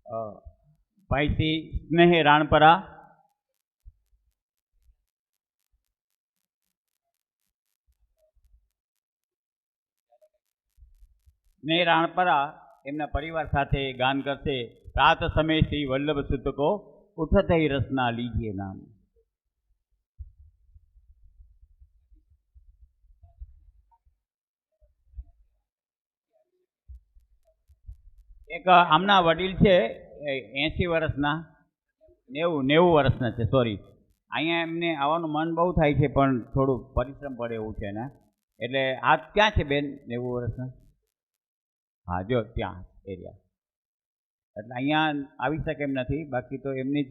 ભાઈ શ્રી સ્નેહ રાણપરા, સ્નેહ રાણપરા એમના પરિવાર સાથે ગાન કરશે. રાત સમય શ્રી વલ્લભ સુત કો ઉઠત ही रसना लीजिए नाम. એક આમના વડીલ છે 80 વર્ષના, 90 વર્ષના છે, સોરી. અહીંયા એમને આવવાનું મન બહુ થાય છે પણ થોડું પરિશ્રમ પડે એવું છે ને, એટલે આ ક્યાં છે બેન 90 વર્ષના? હા જો ત્યાં એરિયા, એટલે અહીંયા આવી શકે એમ નથી. બાકી તો એમની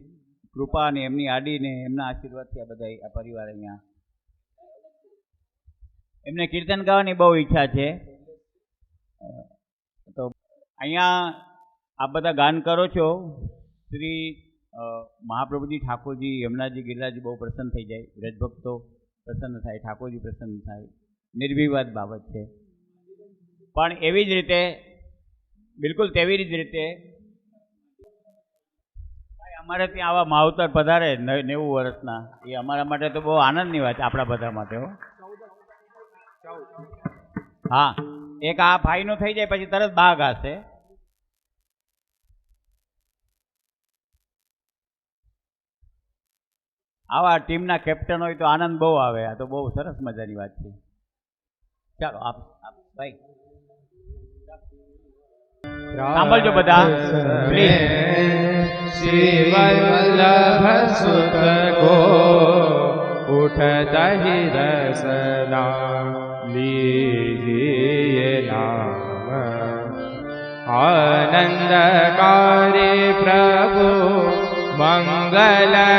કૃપા અને એમની આડી ને એમના આશીર્વાદથી આ બધા આ પરિવાર અહીંયા. એમને કીર્તન ગાવાની બહુ ઈચ્છા છે. તો અહીંયા આ બધા ગાન કરો છો. શ્રી મહાપ્રભુજી, ઠાકોરજી, યમુનાજી, ગિરલાજી બહુ પ્રસન્ન થઈ જાય. વ્રજભક્તો પ્રસન્ન થાય, ઠાકોરજી પ્રસન્ન થાય. નિર્વિવાદ બાબત છે. પણ એવી જ રીતે, બિલકુલ તેવી જ રીતે અમારે ત્યાં આવા માવતર પધારે 90 વર્ષના, એ અમારા માટે તો બહુ આનંદની વાત છે, આપણા બધા માટે. હા, એક આ ભાઈનું થઈ જાય પછી તરત બાઘ હશે. આવા ટીમના કેપ્ટન હોય તો આનંદ બહુ આવે. આ તો બહુ સરસ મજાની વાત છે. ચાલો આપ ભાઈ સાંભળજો બધા પ્લીઝ. श्री वल्लभ सुत को उठत ही रसना लीजिए नाम. आनंदकारी प्रभु मंगलकारी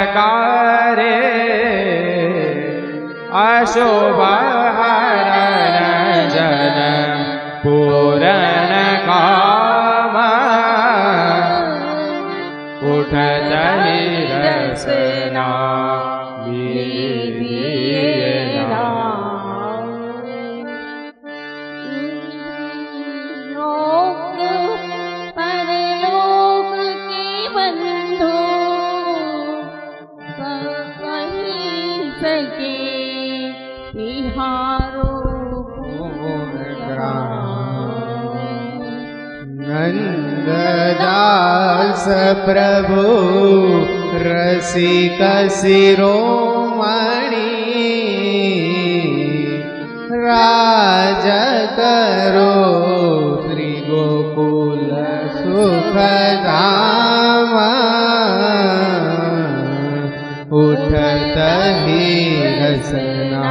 अशुभहरण जन पूरण काम. उठत ही रसना लीजिए नाम. लोक परलोक के बंधु कहीं सके तिहारो नंददास प्रभु रसिक शिरोमणि राज करो श्री गोकुल सुखधाम. उठत ही रसना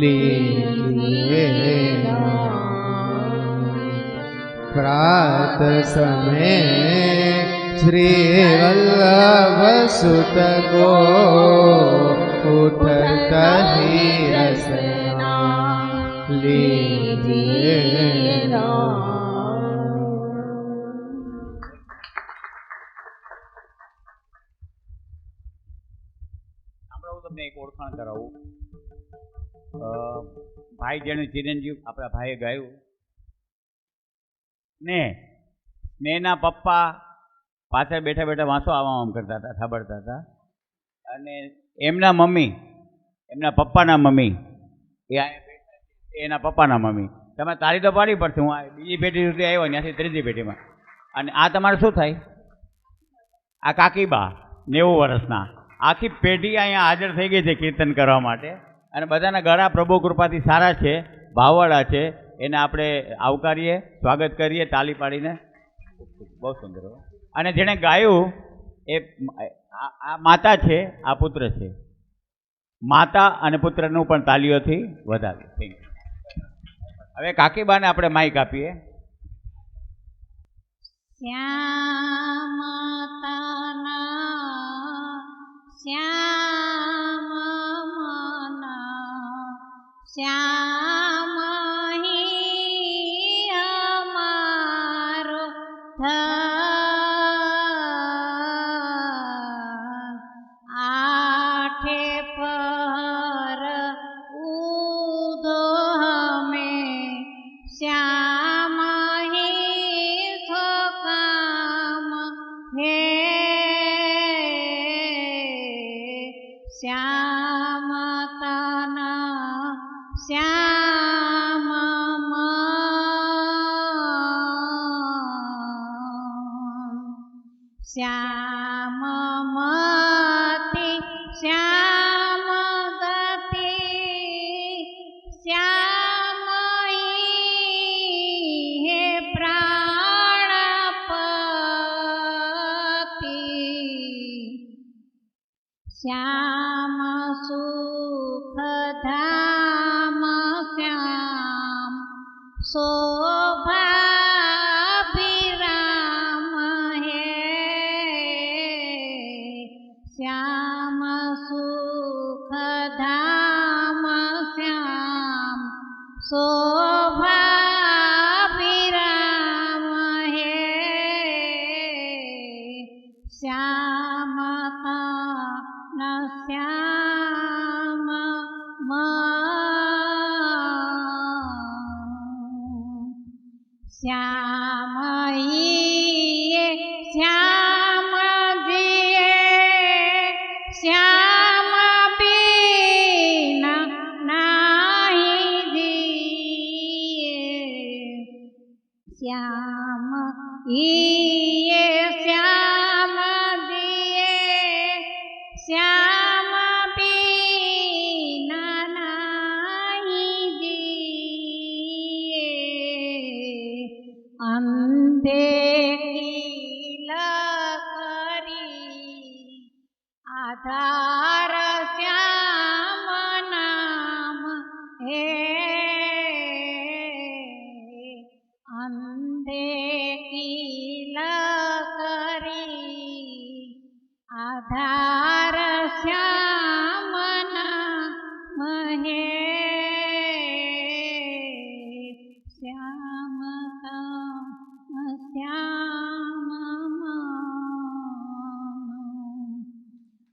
लीजिए नाम. प्रात समय श्री वल्लभ सुत को उठत ही रसना लीजिए नाम. તમને એક ઓળખાણ કરાવું. ભાઈ જેને ચિરંજીવ આપણા ભાઈએ ગાયું ને, સ્નેહના પપ્પા પાછળ બેઠા બેઠા વાંસો આમ કરતા હતા, સાંભળતા હતા. અને એમના મમ્મી, એમના પપ્પાના મમ્મી, એના પપ્પાના મમ્મી. તમે તારી તો પાડી પડશે. હું બીજી પેઢી સુધી આવ્યો, ત્યાંથી ત્રીજી પેઢીમાં. અને આ તમારે શું થાય? આ કાકીબા 90 વર્ષના, આખી પેઢી અહીંયા હાજર થઈ ગઈ છે કીર્તન કરવા માટે. અને બધાના ગળા પ્રભુ કૃપાથી સારા છે, ભાવવાળા છે. એને આપણે આવકારીએ, સ્વાગત કરીએ તાલી પાડીને. બહુ સુંદર. અને જેણે ગાયું એ આ માતા છે, આ પુત્ર છે. માતા અને પુત્રનું પણ તાલીઓથી વધાવીએ. હવે કાકીબાને આપણે માઈક આપીએ. શ્યામ માતાના શ્યામ મના શ્યામ आठे पर उदो हमें श्याम ही सो काम श्याम ये श्याम जिए श्याम बिना नहीं जिए अंधे की लकड़ी आधार श्याम नाम है अंधे की लकड़ी आधार श्याम नाम है श्याम श्याम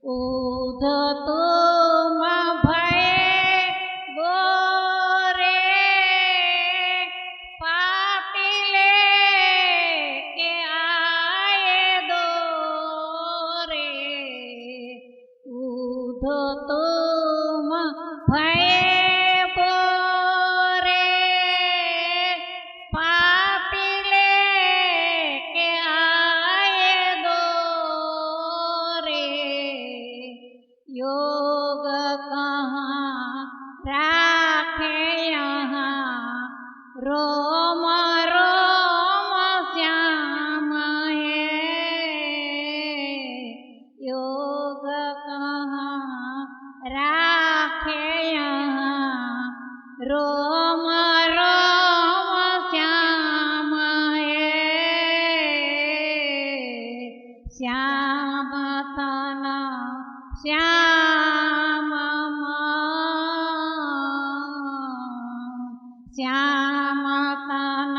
उद तुम भय बोरे पापिले के आए दो रे उद तुम भय बोरे पापिले के आए दो रे योग कहाँ राखे यहाँ रोम रोम श्याम है योग कहाँ राखे यहाँ रोम रोम श्याम है श्याम तन श्याम श्याम तन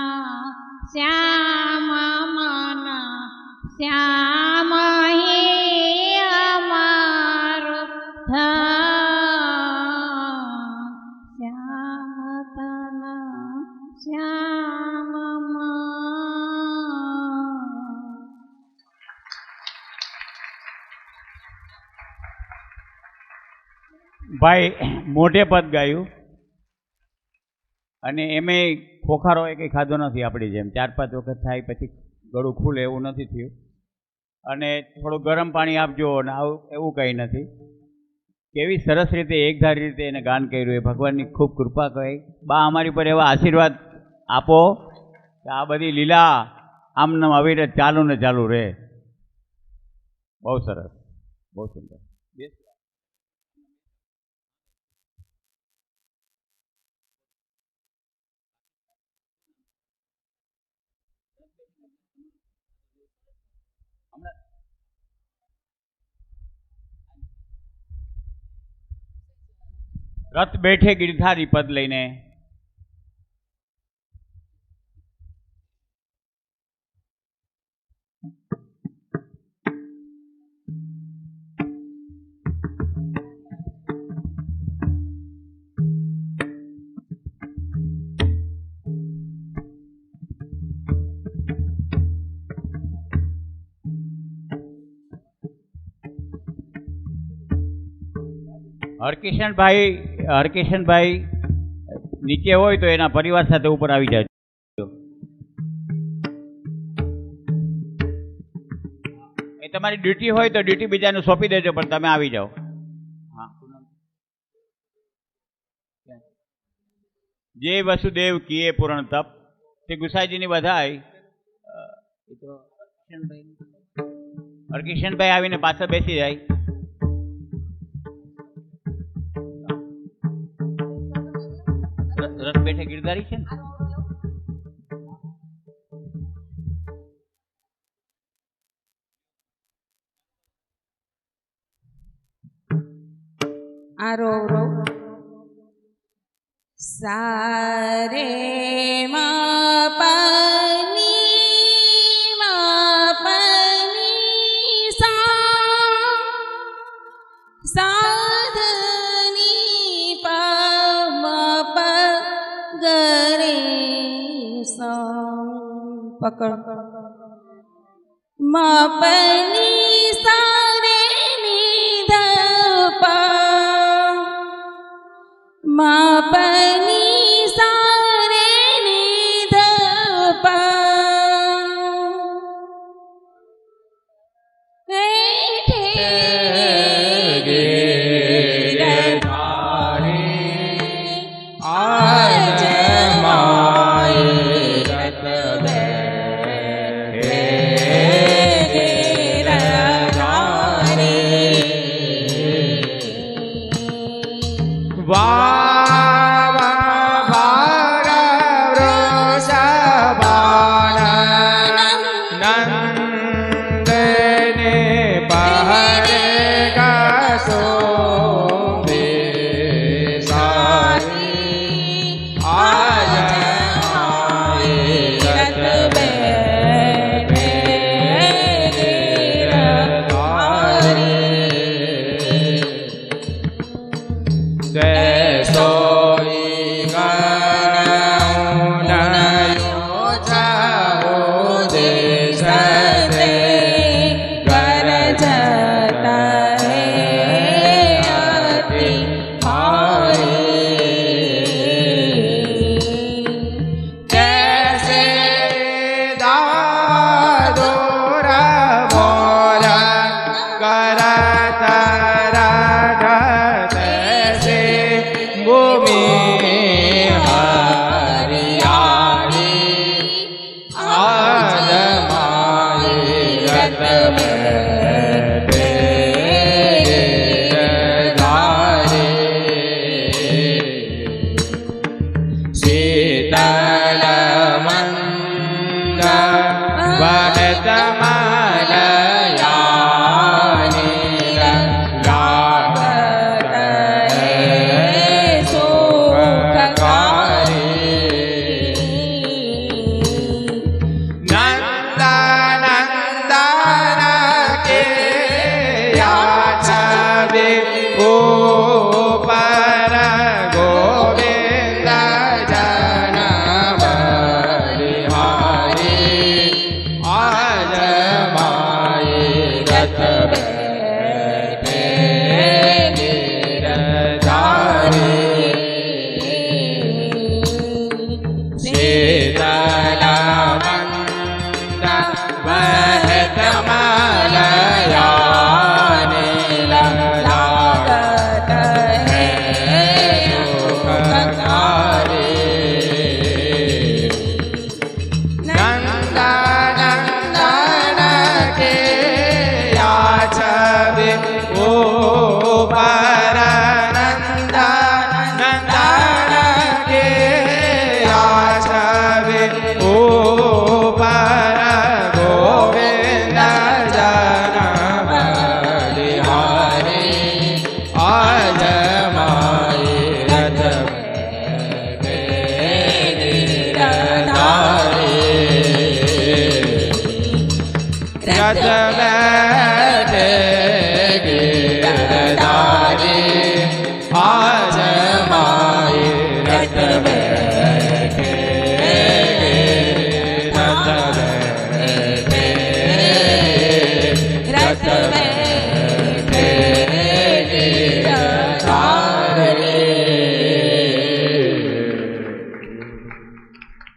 श्याम मन श्याम ही हमारो धाम श्याम तन श्याम मन। ભાઈ મોઢે પદ ગાયું અને એમે ખોખારો એ કંઈ ખાધો નથી આપણી જેમ 4-5 વખત થાય પછી ગળું ખુલે એવું નથી થયું અને થોડું ગરમ પાણી આપજો અને આવું એવું કંઈ નથી કેવી સરસ રીતે એકધારી રીતે એને ગાન કર્યું એ ભગવાનની ખૂબ કૃપા કહી બા અમારી પર એવા આશીર્વાદ આપો કે આ બધી લીલા આમને અવિરત ચાલુ ને ચાલુ રહે બહુ સરસ બહુ સુંદર રથ બેઠે ગિરધારી પદ લઈને હરકિશનભાઈ નીચે હોય તો એના પરિવાર સાથે ઉપર આવી જાય એ તમારી ડ્યુટી હોય તો ડ્યુટી બીજાને સોંપી દેજો પણ તમે આવી જાઓ હા જે વસુદેવ કીએ પૂરણ તપ તે ગુસાઈજીની બધાય હરકિશનભાઈ આવીને પાછળ બેસી જાય રથ બેઠે ગિરધારી છે ને આરો સારે માપની સાધની પમ ગરે પકડ માપની સારે નિધ માપની સારે નિધ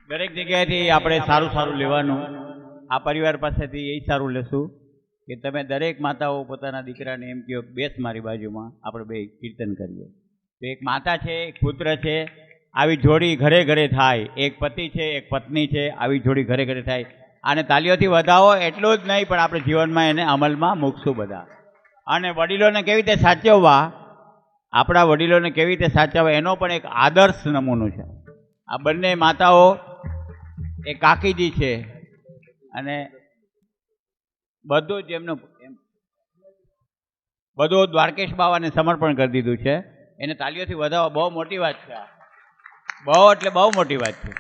દરેક જગ્યાએથી આપણે સારું સારું લેવાનું. આ પરિવાર પાસેથી એ સારું લેશું કે તમે દરેક માતાઓ પોતાના દીકરાને એમ કહો બેસ મારી બાજુમાં, આપણે બે કીર્તન કરીએ. તો એક માતા છે, એક પુત્ર છે, આવી જોડી ઘરે ઘરે થાય. એક પતિ છે, એક પત્ની છે, આવી જોડી ઘરે ઘરે થાય. આને તાલીઓથી વધાવો એટલું જ નહીં, પણ આપણે જીવનમાં એને અમલમાં મૂકશું બધા. અને વડીલોને કેવી રીતે સાચવવા, આપણા વડીલોને કેવી રીતે સાચવવા એનો પણ એક આદર્શ નમૂનો છે. આ બંને માતાઓ એ કાકીજી છે અને બધું જ એમનું બધું દ્વારકેશ બાવાને સમર્પણ કરી દીધું છે. એને તાલીઓથી વધાવવા બહુ મોટી વાત છે. બહુ એટલે બહુ મોટી વાત છે.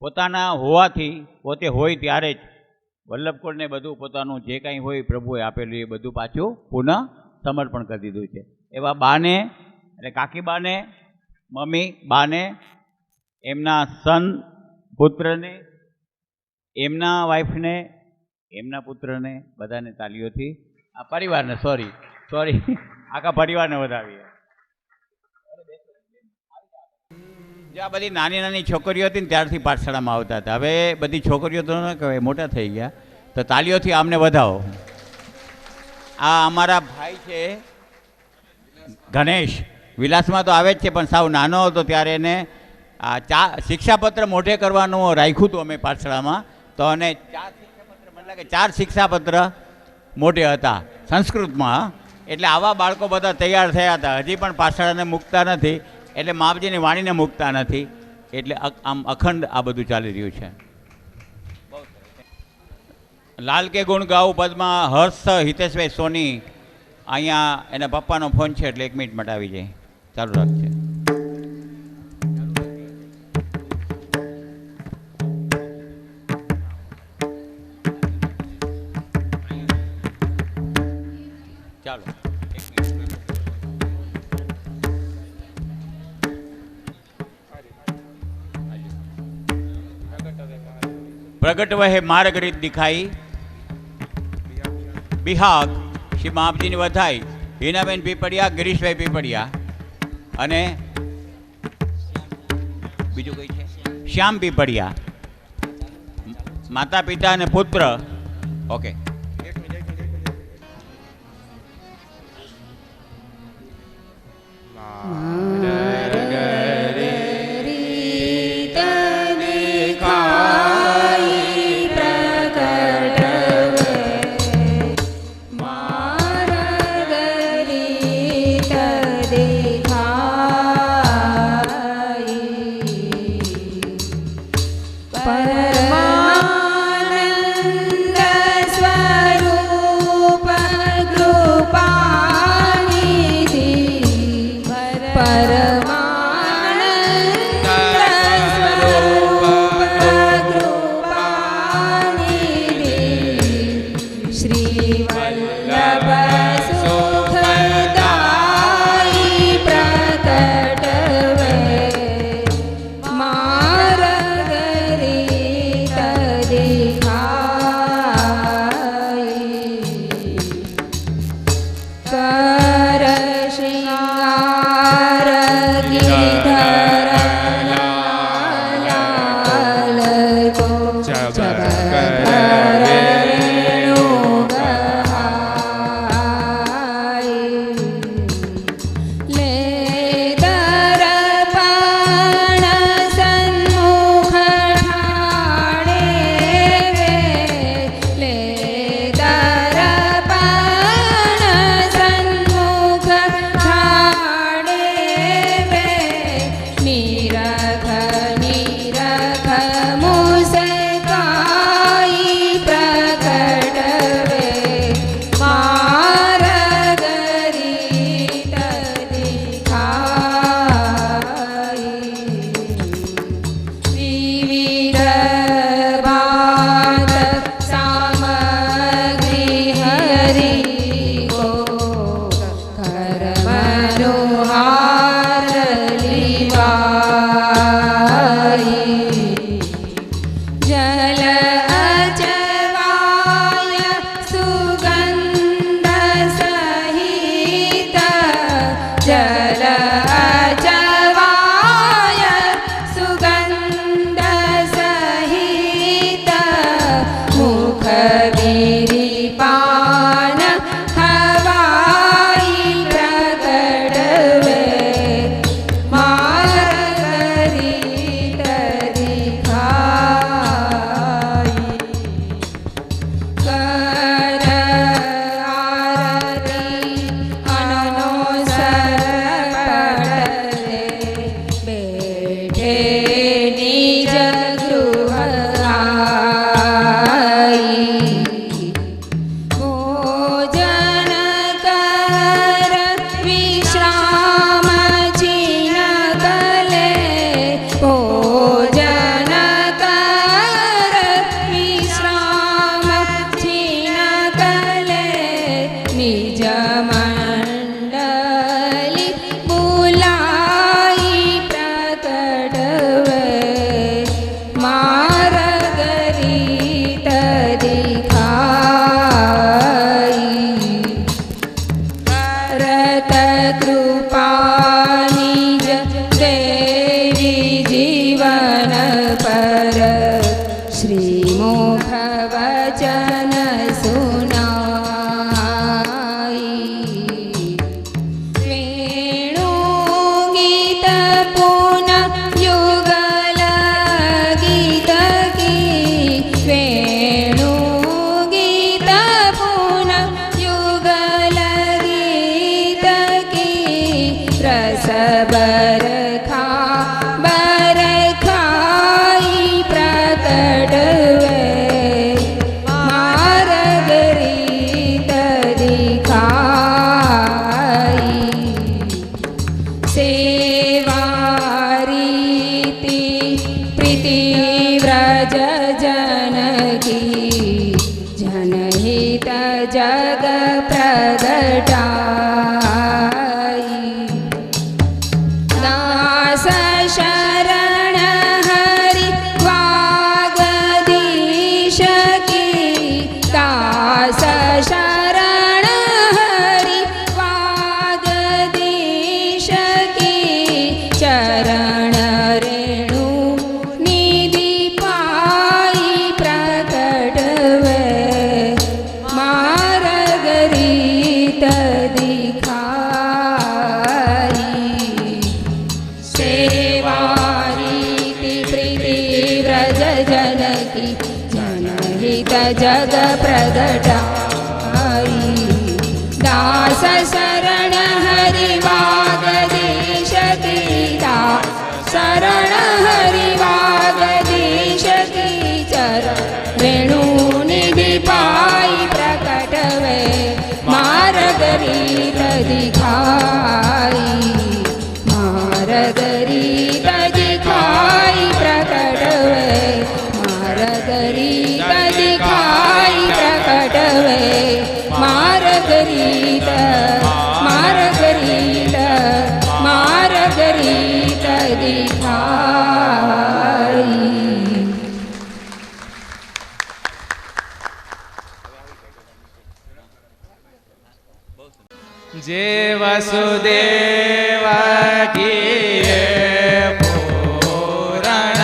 પોતાના હોવાથી પોતે હોય ત્યારે જ વલ્લભકુળને બધું પોતાનું જે કાંઈ હોય પ્રભુએ આપેલું એ બધું પાછું પુનઃ સમર્પણ કરી દીધું છે. એવા બાને એટલે કાકી બાને, મમ્મી બાને, એમના સન પુત્રને, એમના વાઈફને, એમના પુત્રને, બધાને તાલીઓથી આ પરિવારને સોરી આખા પરિવારને વધાવીએ. જે આ બધી નાની નાની છોકરીઓ હતી ને ત્યારથી પાઠશાળામાં આવતા હતા. હવે બધી છોકરીઓ તો ન કહેવાય, મોટા થઈ ગયા. તો તાલીઓથી આમને વધાવો. આ અમારા ભાઈ છે ગણેશ, વિલાસમાં તો આવે જ છે, પણ સાવ નાનો હતો ત્યારે એને આ શિક્ષાપત્ર મોઢે કરવાનું રાખ્યું હતું અમે પાઠશાળામાં. તો અને 4 શિક્ષાપત્ર મને લાગે 4 શિક્ષાપત્ર મોઢે હતા સંસ્કૃતમાં. એટલે આવા બાળકો બધા તૈયાર થયા હતા. હજી પણ પાછળને મૂકતા નથી, એટલે માવજીની વાણીને મૂકતા નથી. એટલે આમ અખંડ આ બધું ચાલી રહ્યું છે. લાલ કે ગુણ ગાઉં પદમાં હર્ષ હિતેશભાઈ સોની અહીંયા એના પપ્પાનો ફોન છે, એટલે 1 મિનિટ માટે આવી જાય. ચાલુ રાખજે. ચાલો પ્રગટ વહે માર્ગ રીત દિખાઈ, બિહાગ શ્રી માપજીની વધાઈ, હિનાબેન પીપળિયા, ગિરીશભાઈ પીપળિયા અને બીજું કઈ છે શ્યામ પીપળિયા, માતા પિતા અને પુત્ર. ઓકે, પરમાનંદ સ્વરૂપ बरखा बरखाई प्रकट वे मार्गरीत दिखाई सेवा रीति प्रीति व्रज जनकी जनहित जग प्रगटाई दास शरण हरि वागदीश की दास शरण हरि वागदीश की चरण रेणु निधि पाई प्रकट वे मार्गरीत दिखाई सेवा रीति प्रीति व्रज जनकी जनहित जग प्रगटाई दास शरण हरि वागदीश की दास शरण हरि वागदीश की चरण रेणु निधि पाई प्रकट वे मार्गरीत दिखाई मार्गरीत दिखाई प्रकट वे मार्गरीत दिखाई प्रकट वे मार्गरीत मार्गरीत मार्गरीत दिखाई जे वसुदेव किए पूरण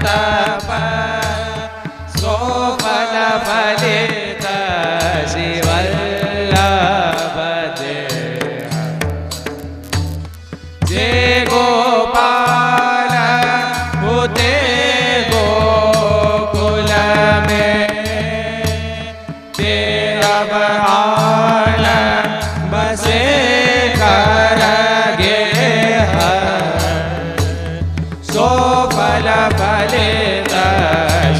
तप सो फल फलित शिवल्लभ देह जे गोपाल हुते गोकुल में ते अब आल बसे कर गे सो फल फलित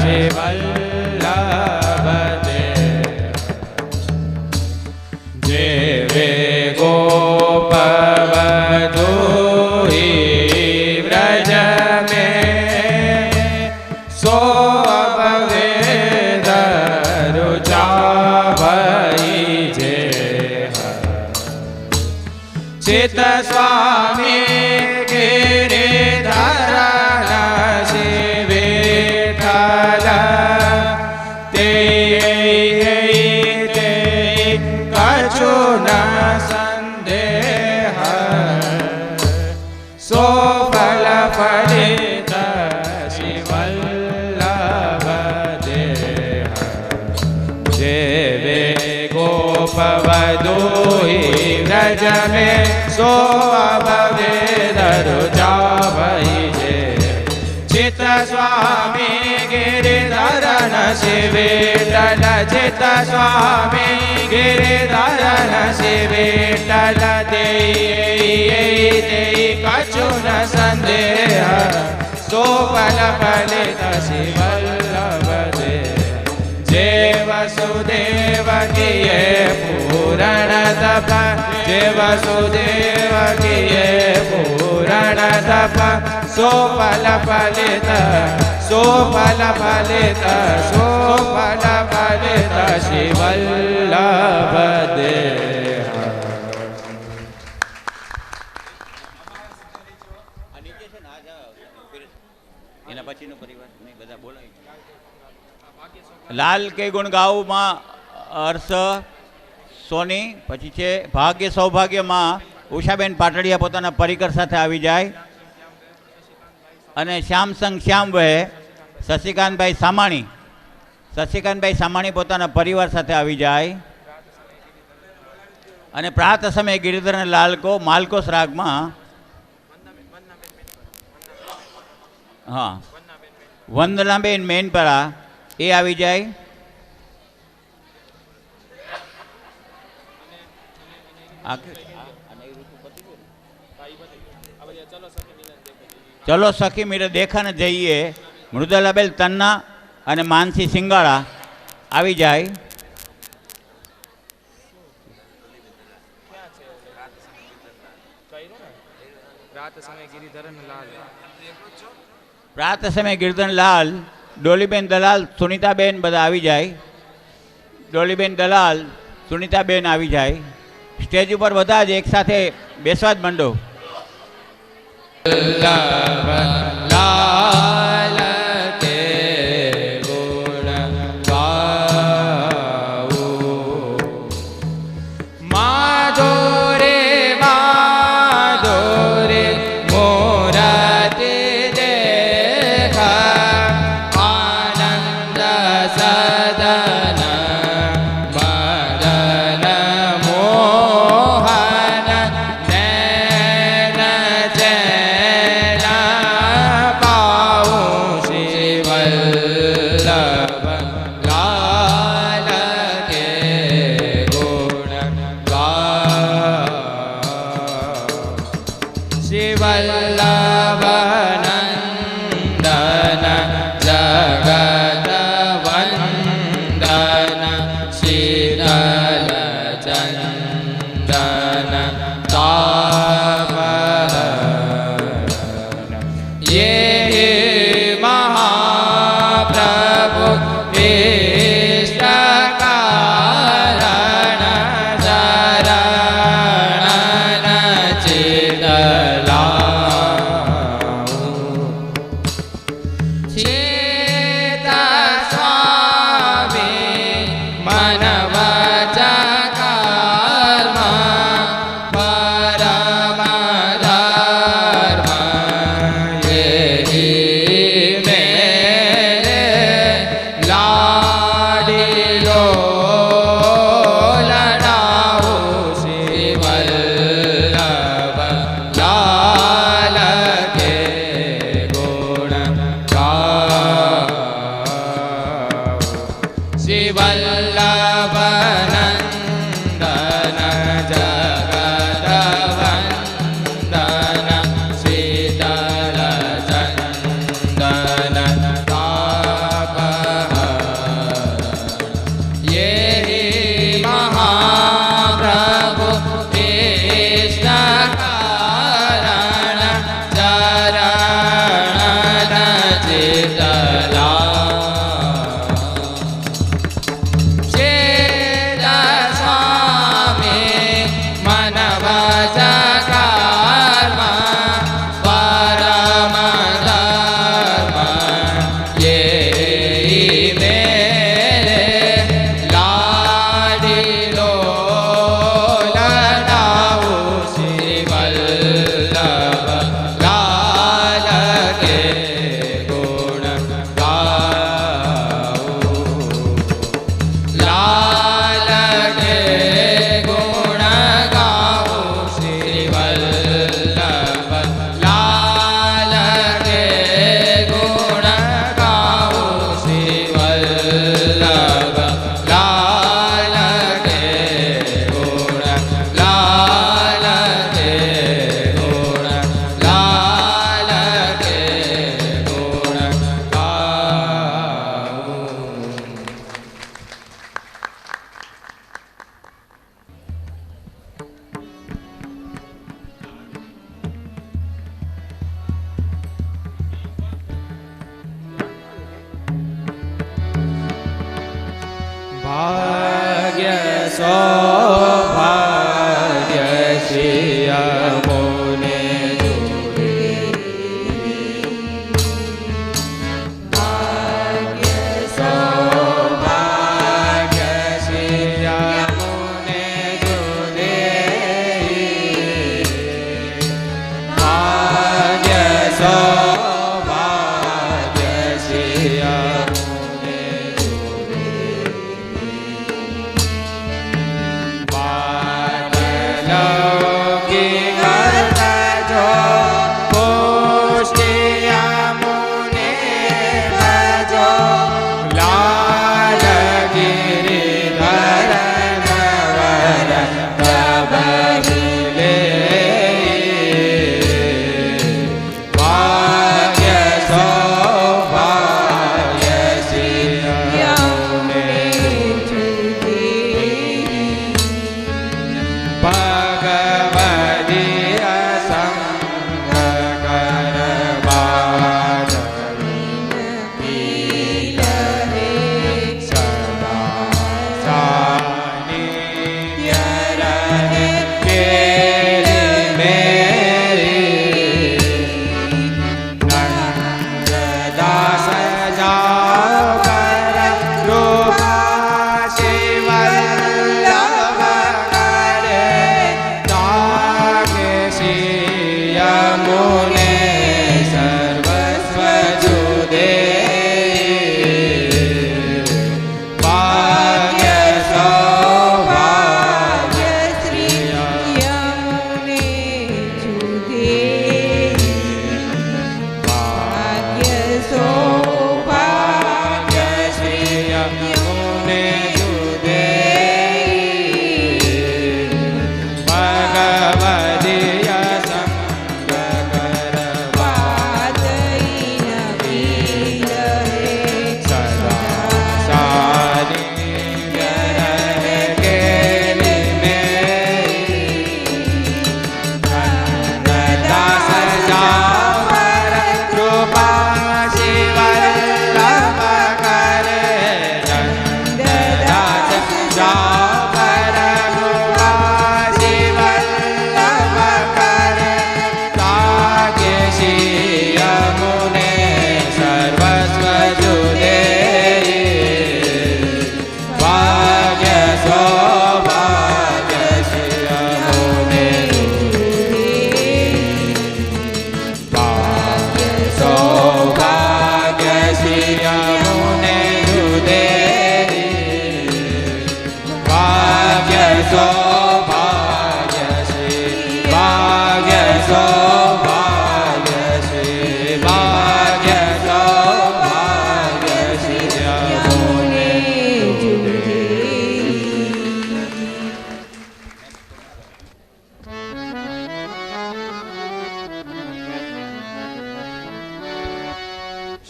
शिवल्लभ देह जे वे गोपवधूहि व्रज में सो अब वेद रुचावई जे चित स्वामी गिरिधर शिविठल ते कछु न संदेह सो फल फलित शिवल्लभ देह जे वे गोपवधूहि व्रज में सो अब वेद रुचावई जे चित स्वामी गिरिधर शिविठल चित स्वामी गिरिधर शिविठल ते कछु न संदेह सो फल फलित शिवल्लभ देह जे वसुदेव किए पूरण तप जे वसुदेव किए पूरण तप सो फल फलित सो फल फलित सो फल फलित शिवल्लभ देह લાલ કે ગુણ ગાઉમાં હર્ષ સોની, પછી છે ભાગ્ય સૌભાગ્યમાં ઉષાબેન પાટડિયા પોતાના પરિકર સાથે આવી જાય, અને શ્યામ સંગ શ્યામ વહે શશિકાંતભાઈ સામાણી પોતાના પરિવાર સાથે આવી જાય, અને પ્રાત સમયે ગિરિધર અને માલકોસ રાગમાં હા વંદનાબેન મેનપરા એ આવી જાય, ચલો સખી મીરે દેખાને જઈએ મૃદલાબેન તન્ના અને માનસી સિંગાળા આવી જાય. પ્રાત સમય ગિરધન લાલ, ડોલીબેન દલાલ, સુનિતાબેન બધા આવી જાય. ડોલીબેન દલાલ, સુનિતાબેન આવી જાય. સ્ટેજ ઉપર બધા જ એકસાથે બેસવા જ માંડો. લાલ કે ગુણ ગાવું, માધો રે મોરતે દેખા, આનંદ સદન મદન મોહન નૈન ચેન પાઉં શ્રી વલ્લભ લાલ કે ગુણ ગાવું. શ્રી વલ્લભ નંદન જગત વંદન શીતલ ચંદન તાપહરણ, ये महाप्रभु विष्ण कारण शरण चितलाऊं. चेत स्वामी मन वच कर्म परम धर्म, ये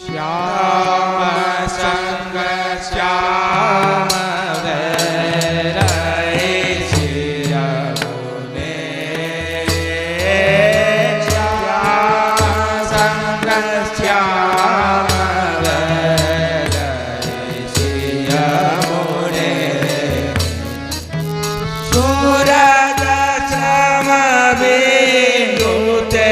શ્યામ સંગ શ્યામ વેરાય શ્રી યમુને શ્યામ સંગ શ્યામ વેરાય શ્રી યમુને સુરત સમ બિંદુ તે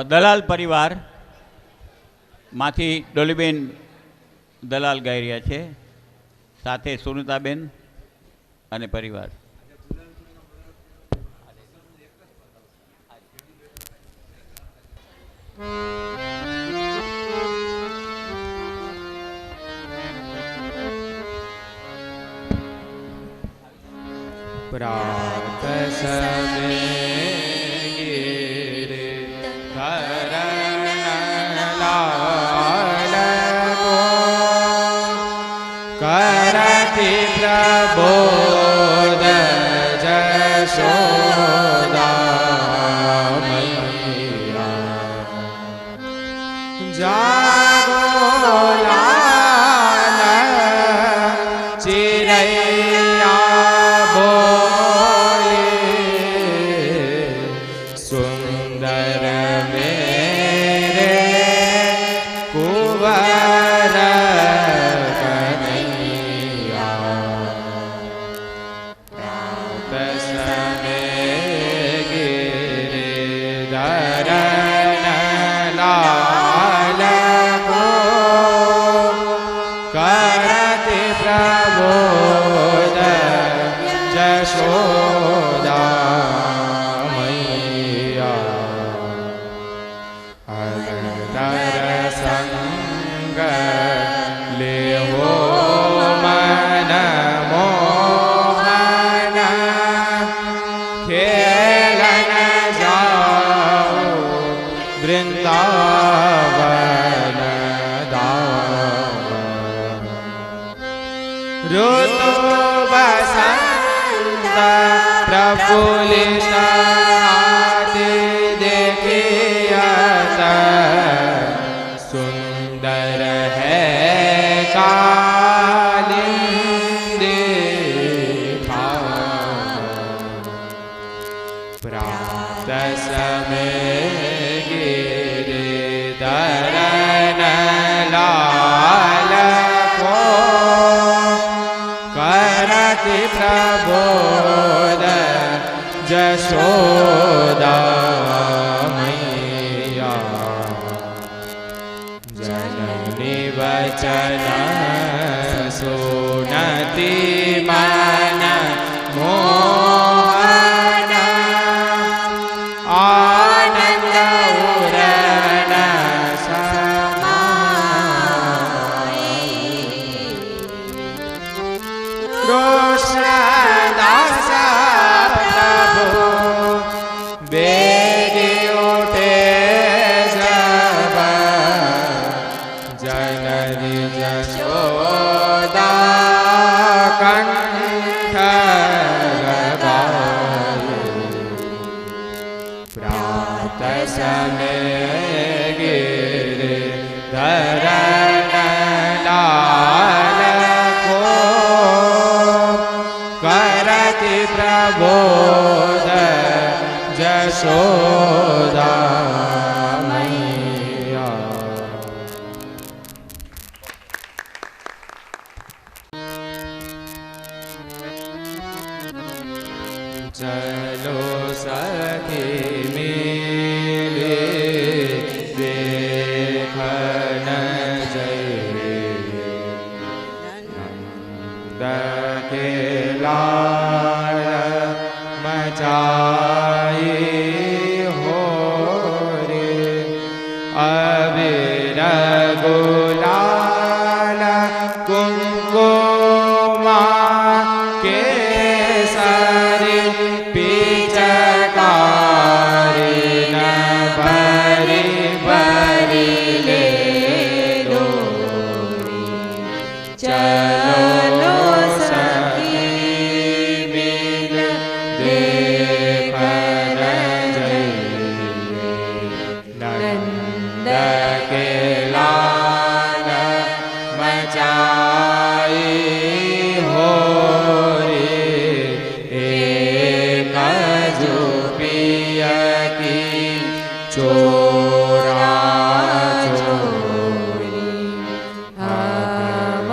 દલાલ પરિવાર માંથી ડોલીબેન દલાલ ગાઈ રહ્યા છે, સાથે સુનીતાબેન અને પરિવાર. પ્રાત સમે કરતી પ્રબોધ જશોદા મૈયા જાગો લાલ ચિરૈયા બોલે સુંદર મેરે કુંવર વૃંદાવન ઋતુ વસંત પ્રફુલ્લિત देखियत सुंदर है कालिंदी प्रात समय गिरिधरन लाल को करति प्रबोध जशोदा मैया जननी वचन सुनती मन मोहन आनंद उरण વસને ગિરિ ધરણ લાલ કો કરતિ પ્રબોધ જશોદા મૈયા. ચલો સખી મિલે દેખન જય કે લાલ મચાઈ હો રે અબીર ગુલાલ કુંકુમા કેસરી પિચકારી ન ભરી ભરી લે દોરી. ચલો સખી મિલ દેખન જઈએ નંદ કે લાલ મચાઈ હો રે એક જુપિય કી ચોરા ચોરી. હમ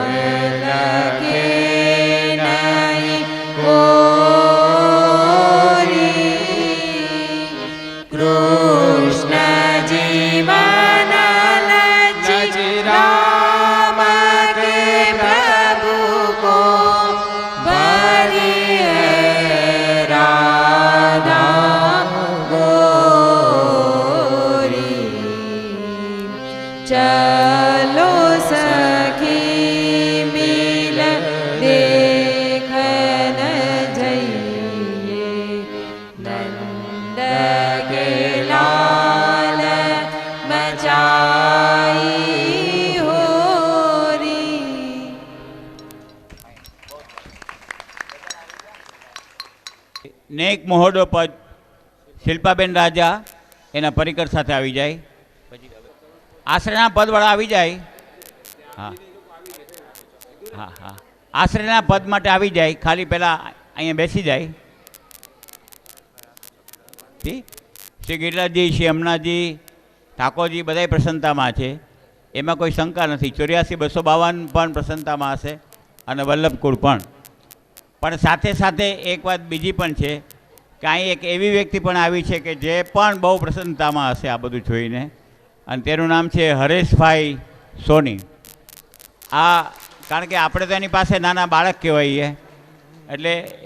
લખે નહીં કોરી કૃષ્ણ જીવન લજી રામ કે પ્રભુ કો ભરી હૈ રાધા ગોરી. ચલો સખી મિલ દેખન જઈએ નંદ કે લાલ મચાઈ હોરી. નેક મોહડો પદ શિલ્પાબેન રાજા એના પરિકર સાથે આવી જાય. આશ્રયના પદવાળા આવી જાય. હા હા હા આશ્રયના પદ માટે આવી જાય. ખાલી પહેલાં અહીંયા બેસી જાય. શ્રી ગિરિરાજજી, શ્રી અમનાજી, ઠાકોરજી બધાય પ્રસન્નતામાં છે, એમાં કોઈ શંકા નથી. 84,252 પણ પ્રસન્નતામાં હશે અને વલ્લભકુળ પણ. પણ સાથે સાથે એક વાત બીજી પણ છે કે અહીં એક એવી વ્યક્તિ પણ આવી છે કે જે પણ બહુ પ્રસન્નતામાં હશે આ બધું જોઈને, અને તેનું નામ છે હરેશભાઈ સોની. આ કારણ કે આપણે તો એની પાસે નાના બાળક કહેવાઈએ,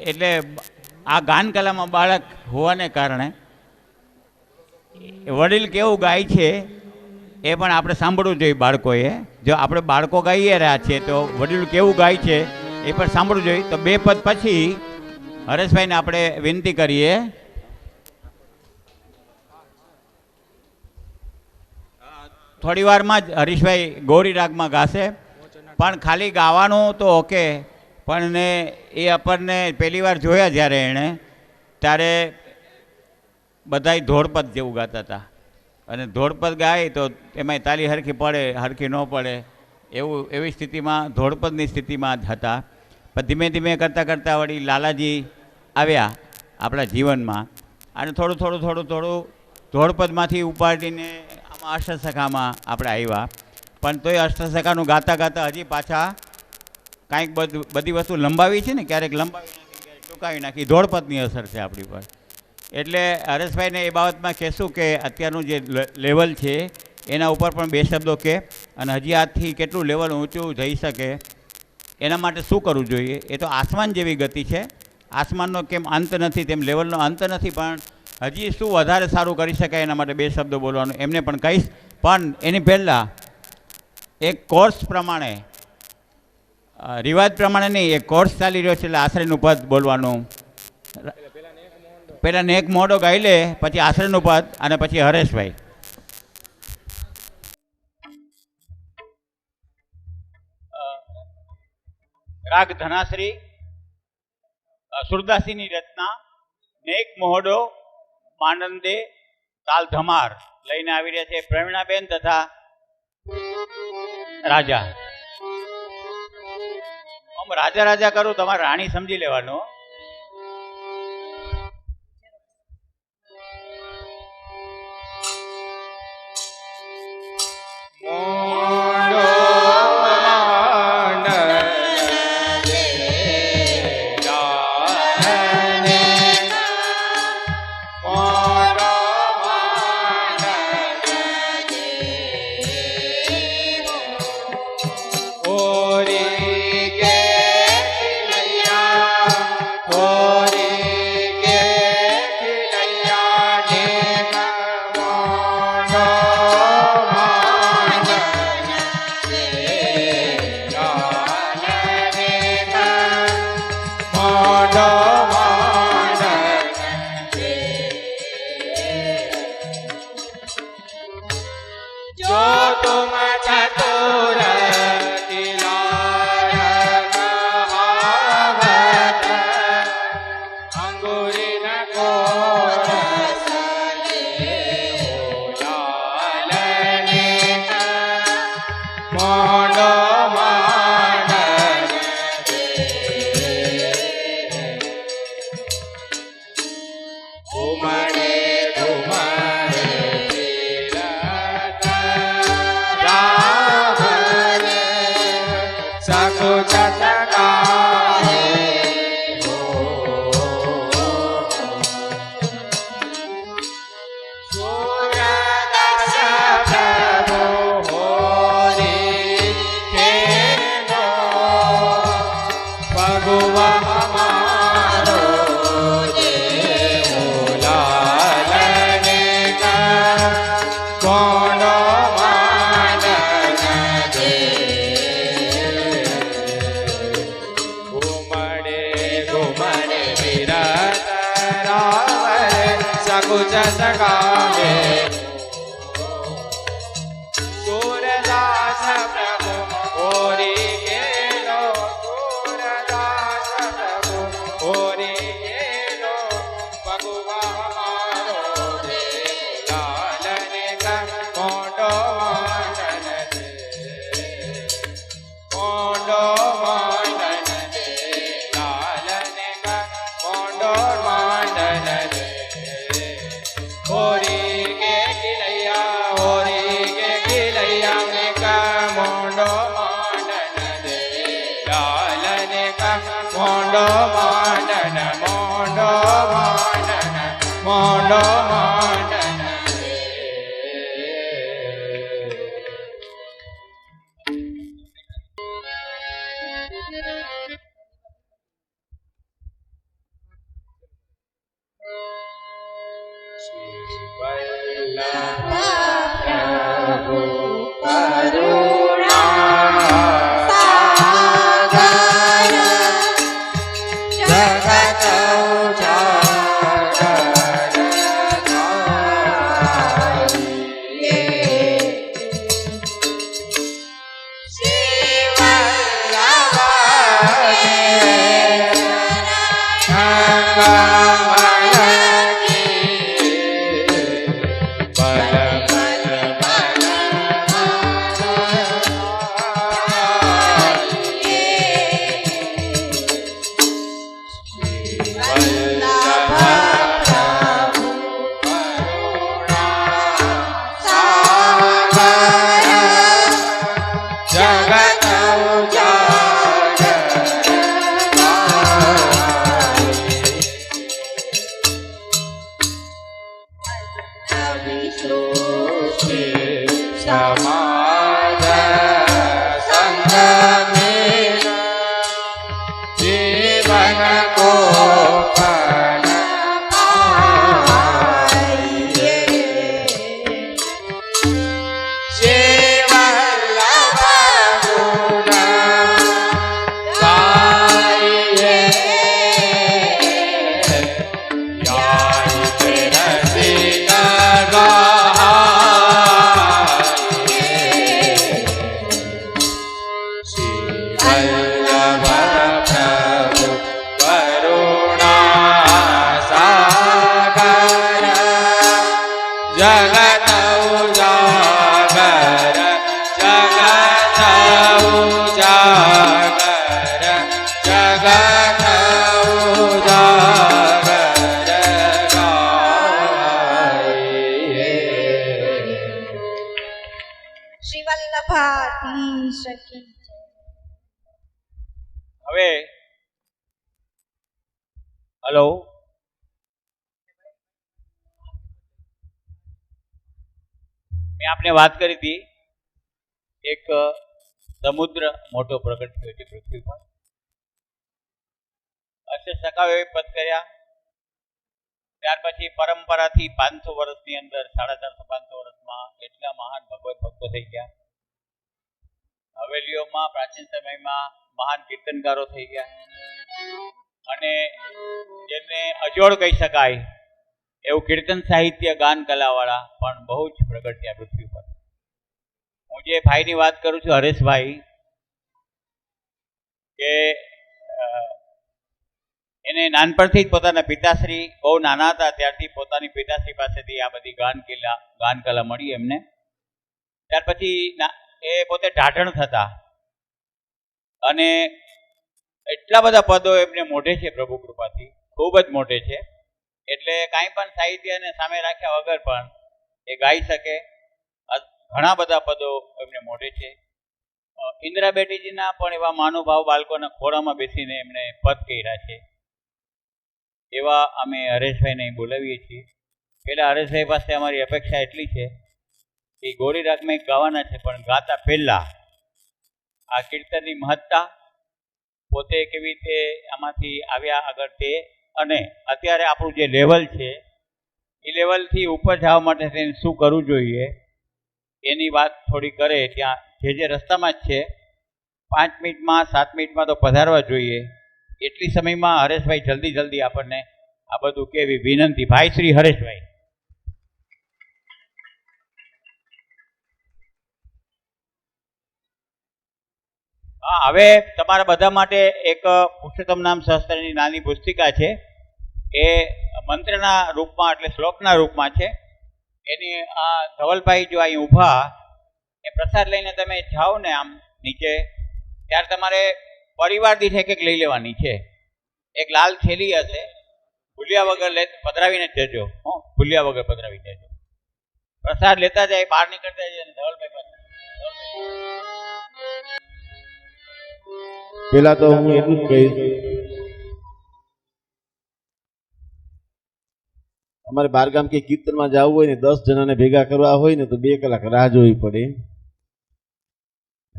એટલે આ ગાન કલામાં બાળક હોવાને કારણે વડીલ કેવું ગાય છે એ પણ આપણે સાંભળવું જોઈએ. બાળકોએ, જો આપણે બાળકો ગાઈએ રહ્યા છીએ તો વડીલ કેવું ગાય છે એ પણ સાંભળવું જોઈએ. તો 2 પદ પછી હરેશભાઈને આપણે વિનંતી કરીએ. થોડી વારમાં જ હરીશભાઈ ગૌરી રાગમાં ગાશે, પણ ખાલી ગાવાનું તો ઓકે, પણ એ આપણને પહેલી વાર જોયા જ્યારે એણે, ત્યારે બધાય ધોળપદ જેવું ગાતા હતા. અને ધોળપદ ગાય તો એમાંય તાલી હરખી પડે હરખી ન પડે એવી સ્થિતિમાં, ધોળપદની સ્થિતિમાં જ હતા. પણ ધીમે ધીમે કરતાં કરતાં વળી લાલાજી આવ્યા આપણા જીવનમાં, અને થોડું ધોળપદમાંથી ઉપાડીને આમાં અષ્ટસખામાં આપણે આવ્યા. પણ તોય અષ્ટસખાનું ગાતા ગાતા હજી પાછા કાંઈક બધી વસ્તુ લંબાવી છે ને, ક્યારેક લંબાવી નાખી, ક્યારેક ટૂંકાવી નાખી. ધોળપદની અસર છે આપણી પર. એટલે હરેશભાઈને એ બાબતમાં કહેશું કે અત્યારનું જે લેવલ છે એના ઉપર પણ 2 શબ્દો કે, અને હજી આજથી કેટલું લેવલ ઊંચું જઈ શકે એના માટે શું કરવું જોઈએ. એ તો આસમાન જેવી ગતિ છે, આસમાનનો કેમ અંત નથી તેમ લેવલનો અંત નથી, પણ હજી શું વધારે સારું કરી શકાય એના માટે 2 શબ્દો બોલવાનું એમને પણ કહીશ. પણ એની પહેલાં એક કોર્સ પ્રમાણે, રિવાજ પ્રમાણે નહીં, એક કોર્સ ચાલી રહ્યો છે, એટલે આશ્રયનું પદ બોલવાનું. પહેલાં નેક મોઢો ગાઈ લે, પછી આશ્રયનું પદ, અને પછી હરેશભાઈ. રાગ ધનાશ્રી, સુરદાસીની રચના, નેક મોહડો માંડંદે તાલ ધમાર લઈને આવી રહ્યા છે પ્રવીણાબેન તથા રાજા. આમ રાજા રાજા કરું, તમારે રાણી સમજી લેવાનું. શ્રી વલ્લભાધીશ કી જય. હવે હલો, મેં આપને વાત કરી હતી એક સમુદ્ર મોટો પ્રગટ થયો છે પૃથ્વી પર. અશે સખાઓએ પદ કર્યા, ત્યાર પછી પરંપરાથી 500 વર્ષની અંદર 450-500 વર્ષમાં એટલા મહાન ભગવત ભક્તો થઈ ગયા. હવેલીઓમાં પ્રાચીન સમયમાં મહાન કીર્તનકારો થઈ ગયા અને જેને અજોડ કહી શકાય એવું કીર્તન સાહિત્ય ગાન કલાવાળા પણ બહુ જ પ્રગટ થયા પૃથ્વી પર. હું જે ભાઈની વાત કરું છું, હરેશભાઈ, કે એને નાનપણથી જ પોતાના પિતાશ્રી બહુ નાના હતા ત્યારથી પોતાની પિતાશ્રી પાસેથી આ બધી ગાન કલા મળી એમને. ત્યાર પછી એ પોતે ઢાઢણ થતા અને એટલા બધા પદો એમને મોઢે છે પ્રભુ કૃપાથી, ખૂબ જ મોઢે છે. એટલે કાંઈ પણ સાહિત્યને સામે રાખ્યા વગર પણ એ ગાઈ શકે. ઘણા બધા પદો એમને મોઢે છે. ઇન્દિરા બેટીજીના પણ એવા મહાનુભાવ બાળકોના ખોળામાં બેસીને એમણે પદ કર્યા છે. એવા અમે હરેશભાઈને બોલાવીએ છીએ. પહેલાં હરેશભાઈ પાસે અમારી અપેક્ષા એટલી છે કે ગોરી રાગમાં ગાવાના છે, પણ ગાતા પહેલાં આ કીર્તનની મહત્તા, પોતે કેવી રીતે આમાંથી આવ્યા આગળ તે, અને અત્યારે આપણું જે લેવલ છે એ લેવલથી ઉપર જવા માટે તેને શું કરવું જોઈએ એની વાત થોડી કરે. ત્યાં જે રસ્તામાં જ છે, 5 મિનિટમાં 7 મિનિટમાં તો પધારવા જોઈએ. એટલી સમયમાં હરેશભાઈ જલ્દી આપણને આ બધું કેવી વિનંતી. ભાઈ શ્રી હરેશભાઈ. હા, હવે તમારા બધા માટે એક પુરુષોત્તમ નામ સહસ્ત્રની નાની પુસ્તિકા છે. એ મંત્રના રૂપમાં એટલે શ્લોકના રૂપમાં છે. એની આ ધવલભાઈ જો અહીં ઊભા એ પ્રસાદ લઈને તમે જાઓ ને આમ નીચે, ત્યારે તમારે પરિવાર દીઠ એક લઈ લેવાની છે. એક લાલ થેલી હશે, ભૂલ્યા વગર પધરાવીને જ જજો. ભૂલ્યા વગર પધરાવી જજો. પ્રસાદ લેતા જાય, બહાર નીકળતા જાય. ધવલભાઈ પાસે પેલા તો હું એટલું જ કહીશ, અમારે બારગામ કે કીર્તનમાં જવું હોય ને 10 જણાને ભેગા કરવા હોય ને તો 2 કલાક રાહ જોવી પડે.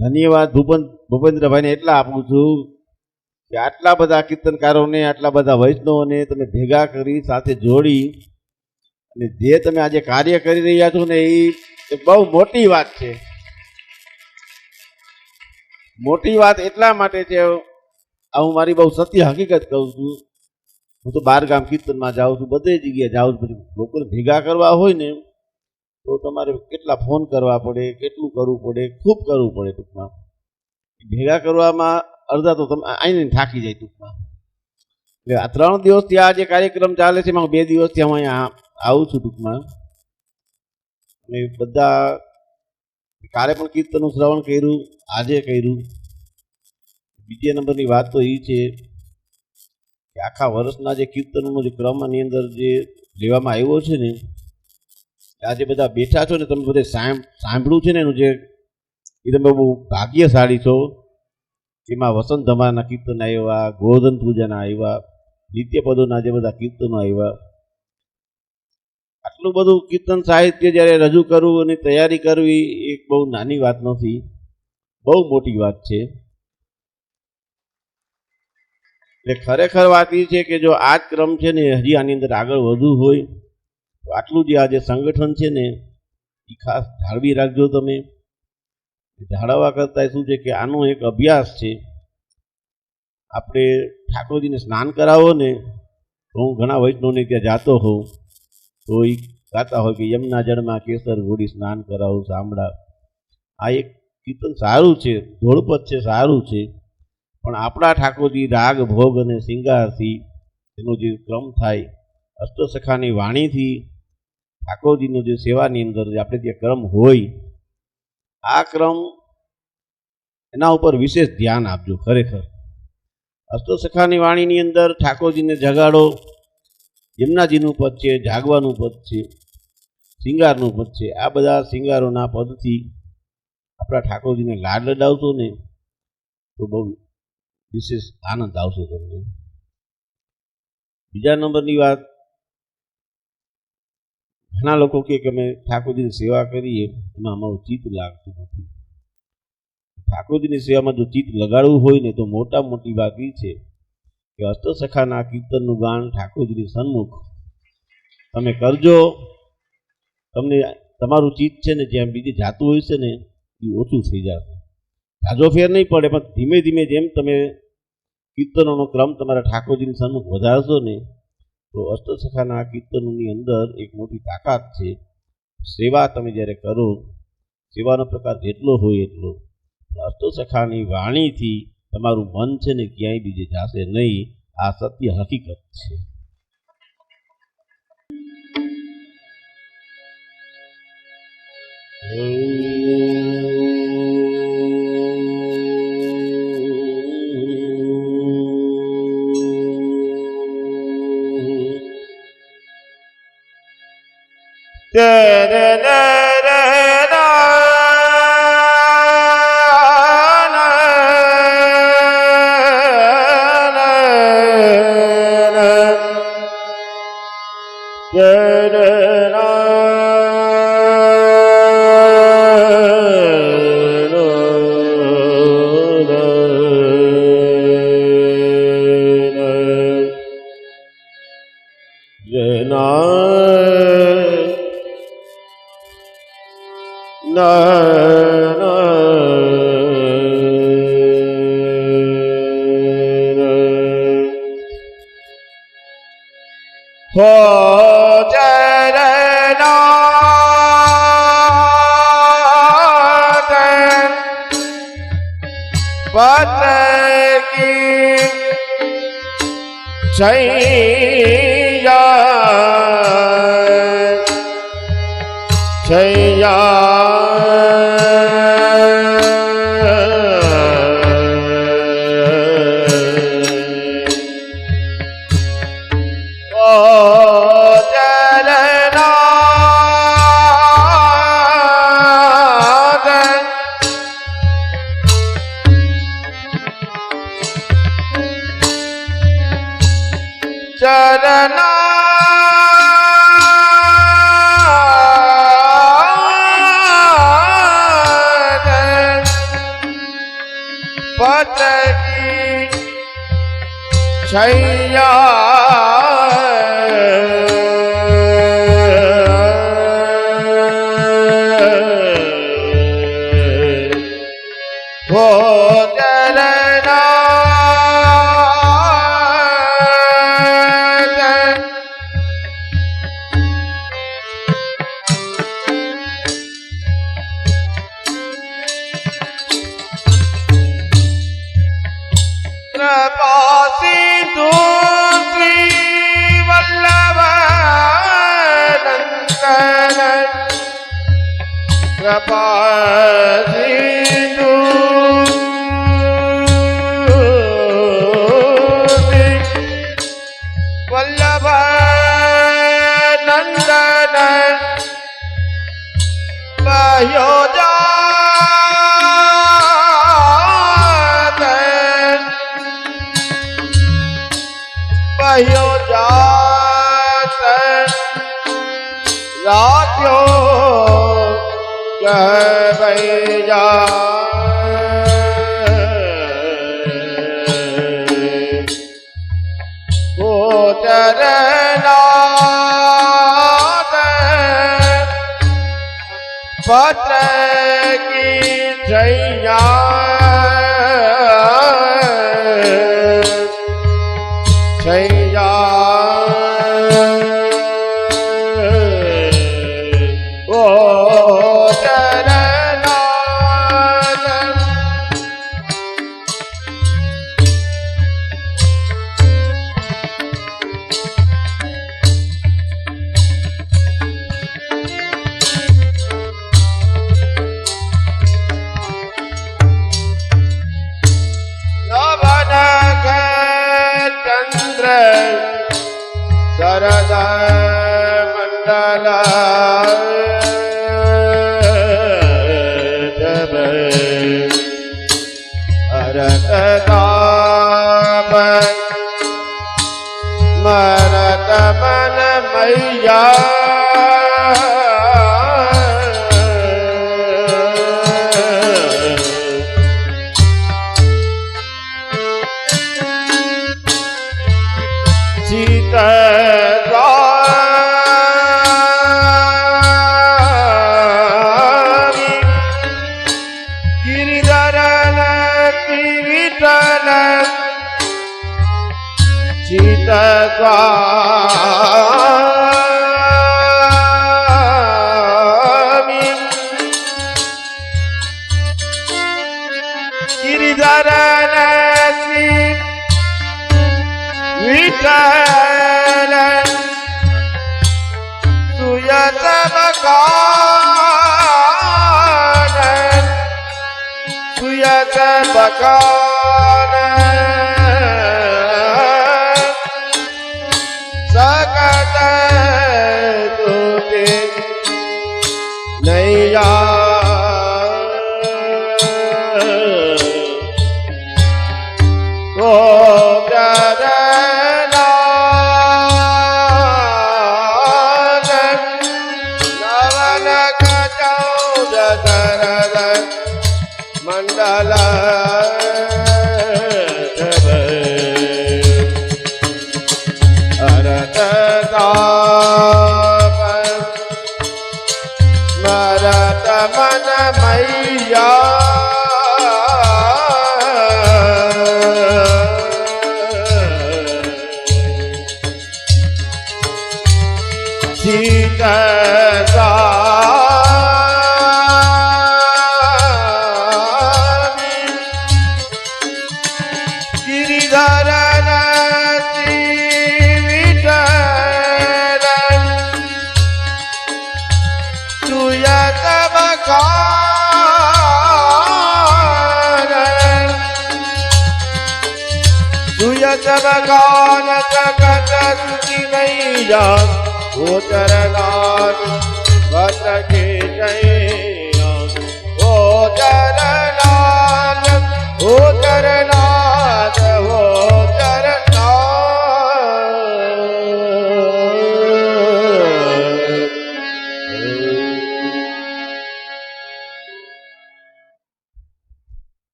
ધન્યવાદ ભૂપેન્દ્રભાઈને એટલા આપું છું કે આટલા બધા કીર્તનકારોને, આટલા બધા વૈષ્ણવોને તમે ભેગા કરી સાથે જોડી અને જે તમે આજે કાર્ય કરી રહ્યા છો ને એ બહુ મોટી વાત છે. મોટી વાત એટલા માટે છે, આ હું મારી બહુ સત્ય હકીકત કહું છું. હું તો બારગામ કીર્તનમાં જાઉં છું, બધે જગ્યાએ જાઉં છું. પછી લોકોને ભેગા કરવા હોય ને તો તમારે કેટલા ફોન કરવા પડે, કેટલું કરવું પડે, ખૂબ કરવું પડે. ટૂંકમાં ભેગા કરવામાં અડધા તો તમે આઈને થાકી જાય ટૂંકમાં. એટલે આ 3 દિવસથી આ જે કાર્યક્રમ ચાલે છે એમાં 2 દિવસથી હું અહીંયા આવું છું ટૂંકમાં. અને બધા કાલે પણ કીર્તનનું શ્રવણ કર્યું, આજે કર્યું. બીજા નંબરની વાત તો એ છે કે આખા વર્ષના જે કીર્તનનો જે ક્રમની અંદર જે લેવામાં આવ્યો છે ને, આજે બધા બેઠા છો ને તમે બધે સાંભળ્યું છે ને એનું જે એ તમે બહુ ભાગ્યશાળી છો. એમાં વસંત ધમાના કીર્તન આવ્યા, ગોવર્ધન પૂજાના આવ્યા, નિત્યપદોના જે બધા કીર્તનો આવ્યા. આટલું બધું કીર્તન સાહિત્ય જ્યારે રજૂ કરવું અને તૈયારી કરવી એ બહુ નાની વાત નથી, બહુ મોટી વાત છે. એટલે ખરેખર વાત એ છે કે જો આ જ ક્રમ છે ને હજી આની અંદર આગળ વધવું હોય તો આટલું જે આ જે સંગઠન છે ને એ ખાસ જાળવી રાખજો. તમે જાળવવા કરતાં શું છે કે આનો એક અભ્યાસ છે. આપણે ઠાકોરજીને સ્નાન કરાવો ને તો હું ઘણા વૈષ્ણવને ત્યાં જાતો હોઉં તો એ ગાતા હોય કે યમના જળમાં કેસર ઘોડી સ્નાન કરાવું સાંભળા. આ એક કીર્તન સારું છે, ધોળપદ છે, સારું છે. પણ આપણા ઠાકોરજી રાગ ભોગ અને શિંગારથી એનો જે ક્રમ થાય, અષ્ટસખાની વાણીથી ઠાકોરજીનો જે સેવાની અંદર જે આપણે જે ક્રમ હોય, આ ક્રમ એના ઉપર વિશેષ ધ્યાન આપજો. ખરેખર અષ્ટસખાની વાણીની અંદર ઠાકોરજીને જગાડો, યમુનાજીનું પદ છે, જાગવાનું પદ છે, શિંગારનું પદ છે. આ બધા શિંગારોના પદથી આપણા ઠાકોરજીને લાડ લડાવશો ને તો બહુ વિશેષ આનંદ આવશે તમને. બીજા નંબરની વાત, ઘણા લોકો કે અમે ઠાકોરજીની સેવા કરીએ એમાં અમારું ચિત્ત લાગતું નથી. ઠાકોરજીની સેવામાં જો ચિત્ત લગાડવું હોય ને તો મોટા મોટી વાત એ છે કે અષ્ટસખાના કીર્તનનું ગાન ઠાકોરજીની સન્મુખ તમે કરજો. તમને તમારું ચિત્ત છે ને જ્યાં બીજે જાતું હોય છે ને એ ઓછું થઈ જશે. જાજો ફેર નહીં પડે, પણ ધીમે ધીમે જેમ તમે કીર્તનોનો ક્રમ તમારા ઠાકોરજીની સન્મુખ વધારશો ને તો અષ્ટસખાના કીર્તનોની અંદર એક મોટી તાકાત છે. સેવા તમે જ્યારે કરો, સેવાનો પ્રકાર જેટલો હોય એટલો, અષ્ટસખાની વાણીથી તમારું મન છે ને ક્યાંય બીજે જશે નહીં. આ સત્ય હકીકત છે.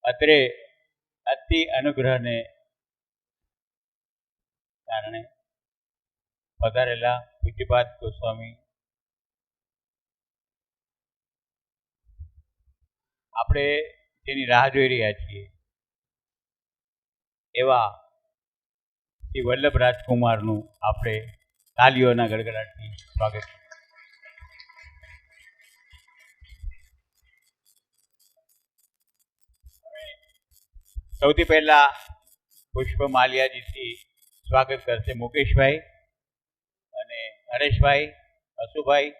અત્રે અતિ અનુગ્રહને કારણે પધારેલા પૂજ્યપાદ ગોસ્વામી આપણે જેની રાહ જોઈ રહ્યા છીએ એવા શ્રી વલ્લભ રાજકુમારનું આપણે તાલીઓના ગડગડાટથી સ્વાગત કરીએ. સૌથી પહેલા પુષ્પ માલિયાજીથી સ્વાગત કરશે મુકેશભાઈ અને હરેશભાઈ, અશુભાઈ,